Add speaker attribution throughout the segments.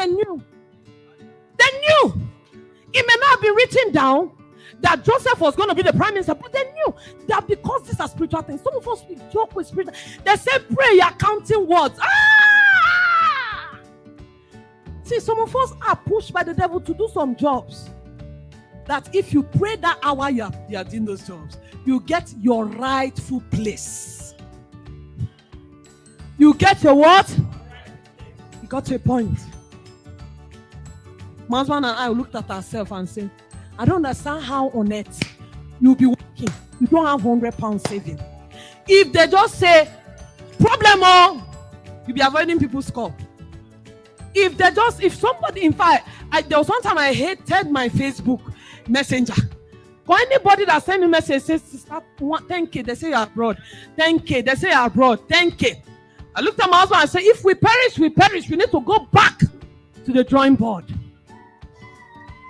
Speaker 1: they knew. They knew. It may not have been written down that Joseph was going to be the prime minister, but they knew that because these are spiritual things. Some of us, we joke with spiritual. They say pray, you're counting words. See, some of us are pushed by the devil to do some jobs that if you pray that hour you are doing those jobs, you get your rightful place. You get your what? You got to a point. My husband and I looked at ourselves and said, I don't understand how on earth you'll be working. You don't have £100 saving. If they just say, problem, you'll be avoiding people's call. If somebody, in fact, there was one time I hated my Facebook Messenger. For anybody that send me message, says, 10K, they say you're abroad. 10K, they say you're abroad. 10K. I looked at my husband and said, if we perish, we perish. We need to go back to the drawing board.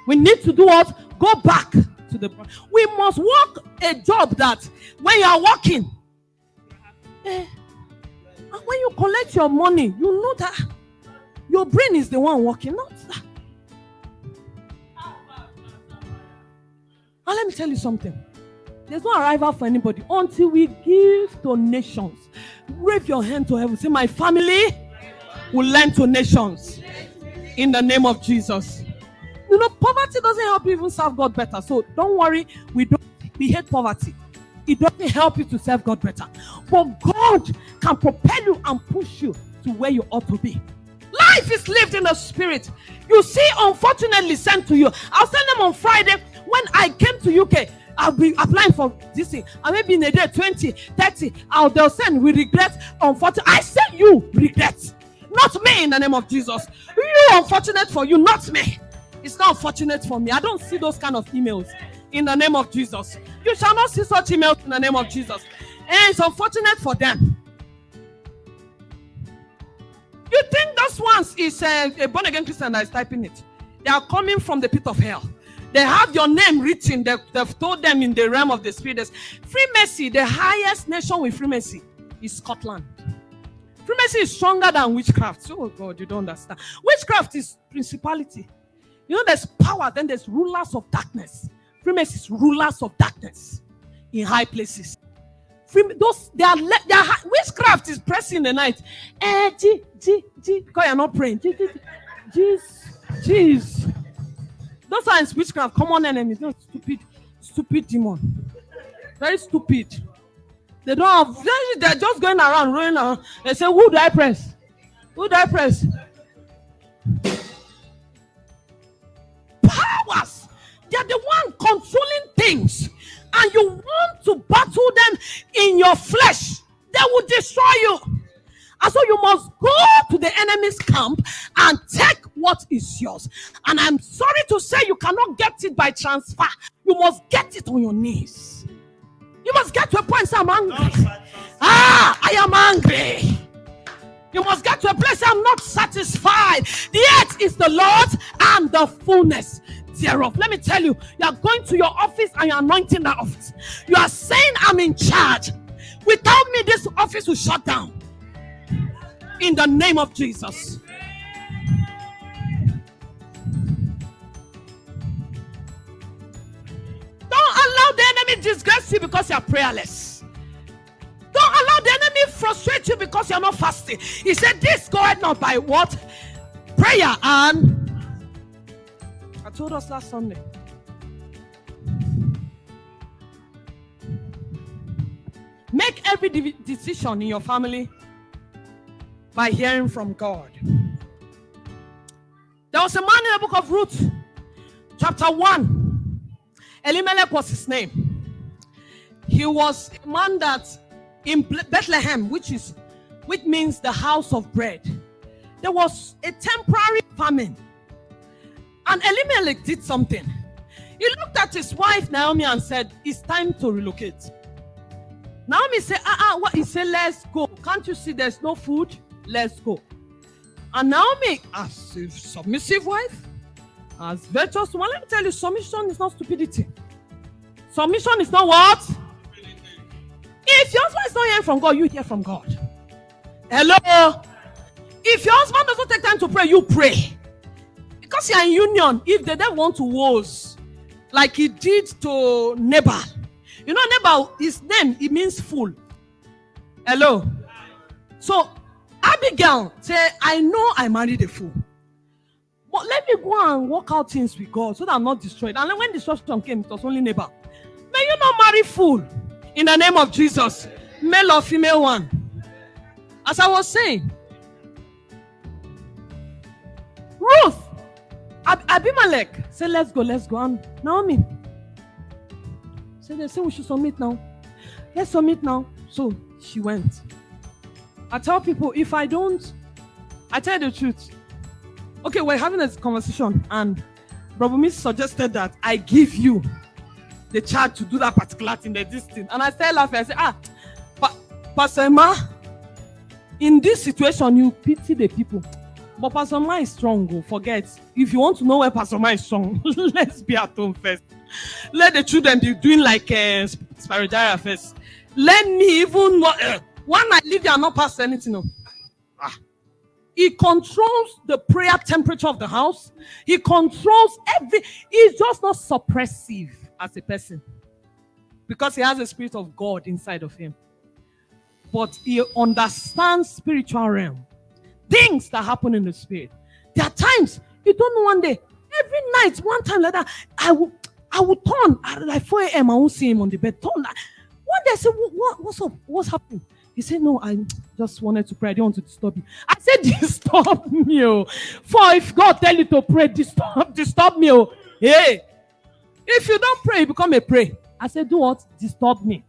Speaker 1: We need to do what? Go back to the. We must work a job that when you are working, and when you collect your money, you know that your brain is the one working, not that. And let me tell you something. There's no arrival for anybody until we give donations. Wave your hand to heaven. Say, my family will lend to nations in the name of Jesus. You know, poverty doesn't help you even serve God better. So don't worry, we hate poverty. It doesn't help you to serve God better. But God can propel you and push you to where you ought to be. Life is lived in the spirit. You see, unfortunately sent to you. I'll send them on Friday. When I came to UK, I'll be applying for this thing. I may be in a day 20, 30. They'll send, we regret, unfortunately. I say you regret. Not me in the name of Jesus. You unfortunate for you, not me. It's not unfortunate for me. I don't see those kind of emails in the name of Jesus. You shall not see such emails in the name of Jesus. And it's unfortunate for them. You think those ones is a born-again Christian that is typing it. They are coming from the pit of hell. They have your name written. They've told them in the realm of the spirit. Freemason, the highest nation with Freemason is Scotland. Freemason is stronger than witchcraft. Oh God, you don't understand. Witchcraft is principality. You know, there's power, then there's rulers of darkness. Freemasons is rulers of darkness in high places. Witchcraft is pressing in the night. Because you're not praying. Jeez. Those are witchcraft, common enemies. No, stupid demon. Very stupid. They don't have, they're just going around, rolling around. They say, who do I press? Who do I press? Powers. They're the one controlling things. And you want to battle them in your flesh. They will destroy you. And so you must go to the enemy's camp and take what is yours. And I'm sorry to say you cannot get it by transfer. You must get it on your knees. You must get to a point and say, I'm angry. I am angry. You must get to a place, I'm not satisfied. The earth is the Lord's and the fullness thereof. Let me tell you, you are going to your office and you're anointing that office. You are saying, I'm in charge. Without me, this office will shut down. In the name of Jesus. Don't allow the enemy disgrace you because you are prayerless. Don't allow the enemy frustrate you because you are not fasting. He said this goeth not by what? Prayer and... I told us last Sunday. Make every decision in your family by hearing from God. There was a man in the book of Ruth, chapter 1. Elimelech was his name. He was a man that in Bethlehem, which means the house of bread, there was a temporary famine. And Elimelech did something. He looked at his wife Naomi and said, it's time to relocate. Naomi said, what? He said, let's go. Can't you see there's no food? Let's go. And Naomi, as a submissive wife, as virtuous one, let me tell you, submission is not stupidity. Submission is not what? If your husband is not hearing from God, you hear from God. Hello? If your husband doesn't take time to pray, you pray. once you're in union, if they don't want to wars, like he did to Nabal. You know, Nabal, his name, it means fool. Hello. So Abigail said, I know I married a fool, but let me go and work out things with God so that I'm not destroyed. And then when destruction came, it was only Nabal. May you not marry fool in the name of Jesus, male or female one. As I was saying, Ruth, Abimelech said, let's go. And Naomi said, they say we should submit now. Let's submit now. So she went. I tell people, if I don't, I tell the truth. Okay, we're having a conversation, and Brother Miss suggested that I give you the charge to do that particular thing, this thing. And I started laughing. I said, Pastor Emma, in this situation, you pity the people. But Pastor Emma is strong. Forget. If you want to know where Pastor Emma is strong, let's be at home first. Let the children be doing like Sparadara first. Let me even when I leave there, not pass anything. No. He controls the prayer temperature of the house. He controls he's just not suppressive as a person, because he has the Spirit of God inside of him. But he understands spiritual realm, things that happen in the spirit. There are times you don't know. One day, every night, one time like that, I will turn at like 4 a.m. I won't see him on the bed. Turn like, one day I said, what's up? What's happening? He said, no, I just wanted to pray. I didn't want to disturb you. I said, disturb me. Oh. For if God tell you to pray, disturb me. Oh. Hey, if you don't pray, you become a prey. I said, do what? Disturb me.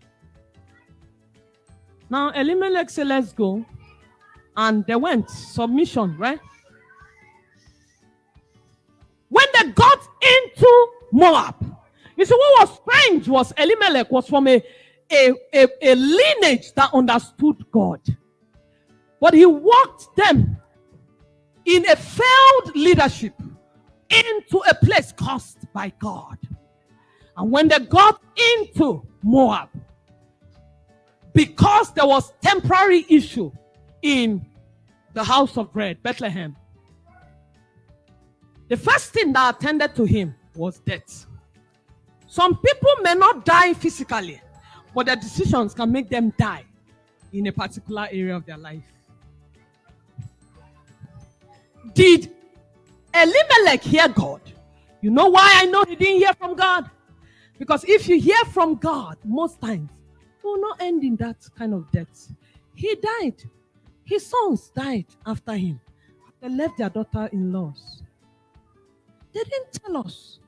Speaker 1: Now, Elimelech said, let's go. And they went. Submission, right? When they got into Moab, you see, what was strange was Elimelech was from a lineage that understood God. But he walked them in a failed leadership into a place cursed by God. And when they got into Moab, because there was temporary issue in the house of bread, Bethlehem, the first thing that attended to him was death. Some people may not die physically, but their decisions can make them die in a particular area of their life. Did Elimelech hear God? You know why I know he didn't hear from God? Because if you hear from God, most times, it will not end in that kind of death. He died. His sons died after him. They left their daughter-in-laws. They didn't tell us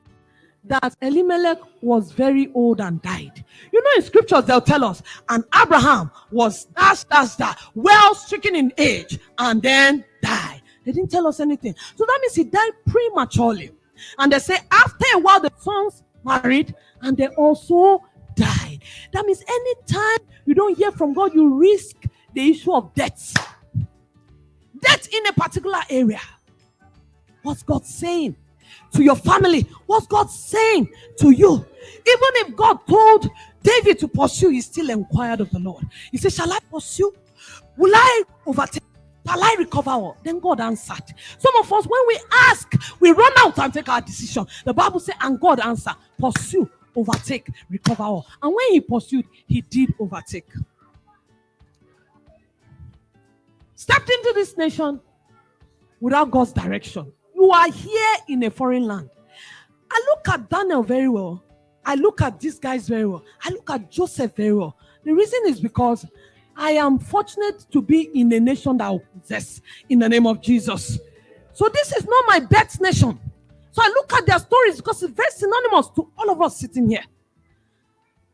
Speaker 1: that Elimelech was very old and died. You know, in scriptures they'll tell us, and Abraham was well stricken in age and then died. They didn't tell us anything. So that means he died prematurely. And they say after a while the sons married and they also died. That means anytime you don't hear from God, you risk the issue of death. Death in a particular area. What's God saying to your family? What's God saying to you? Even if God told David to pursue, he still inquired of the Lord. He said, shall I pursue? Will I overtake? Shall I recover all? Then God answered. Some of us, when we ask, we run out and take our decision. The Bible says, and God answered, pursue, overtake, recover all. And when he pursued, he did overtake. Stepped into this nation without God's direction. You are here in a foreign land. I look at Daniel very well. I look at these guys very well. I look at Joseph very well. The reason is because I am fortunate to be in a nation that will possess in the name of Jesus. So this is not my birth nation. So I look at their stories because it's very synonymous to all of us sitting here.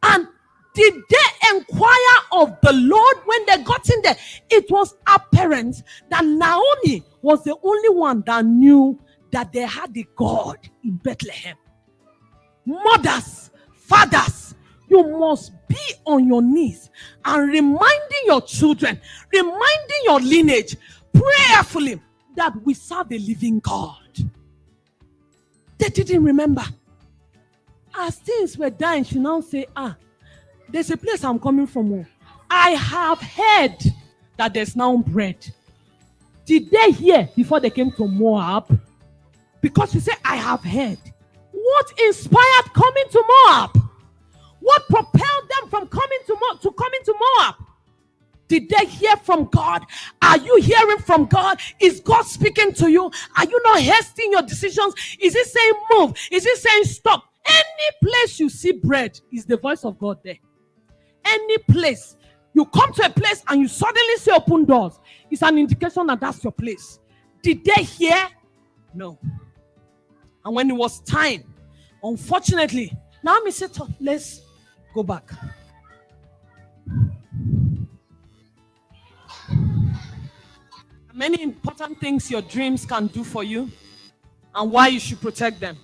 Speaker 1: And did they inquire of the Lord when they got in there? It was apparent that Naomi was the only one that knew that they had a God in Bethlehem. Mothers, fathers, you must be on your knees and reminding your children, reminding your lineage prayerfully that we serve a living God. They didn't remember. As things were dying, she now say, there's a place I'm coming from. I have heard that there's now bread. Did they hear before they came to Moab? Because you say, I have heard. What inspired coming to Moab? What propelled them from coming to Moab? Did they hear from God? Are you hearing from God? Is God speaking to you? Are you not hasting your decisions? Is He saying move? Is He saying stop? Any place you see bread is the voice of God there. Any place. You come to a place and you suddenly see open doors. It's an indication that that's your place. Did they hear? No. And when it was time, unfortunately, Naomi said, let's go back. Many important things your dreams can do for you and why you should protect them.